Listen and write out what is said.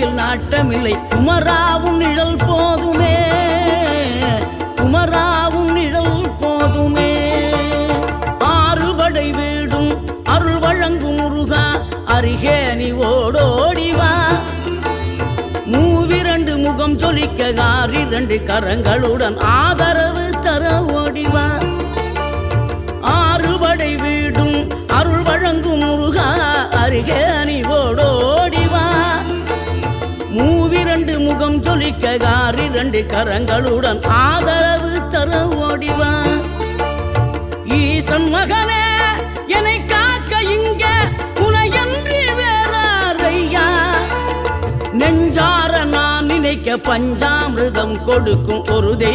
வாழ்க்கையில் நாட்டமில்லை. குமராவும் நிழல் போதுமே, குமராவும் நிழல் போதுமே. ஆறுபடை வீடும் அருள் வழங்கும் முருகா, அருகே நீ ஓடோடிவா. மூவிரண்டு முகம் சொலிக்க ஆறிரண்டு கரங்களுடன் ஆதரவு தர ஓடிவா. ஆறுபடை வீடும் அருள் வழங்கும் முருகா, அருகே நீ ஓடோடிவா. மூவிரண்டு முகம் சொலிக்க ஆறிரண்டு கரங்களுடன் ஆதரவு தர ஓடிவா. ஈசன் மகனே என்னை காக்க இங்க உனையன்றி வேறாரையா. நெஞ்சார நான் நினைக்க பஞ்சாமிர்தம் கொடுக்கும் ஒரு தெய்வம்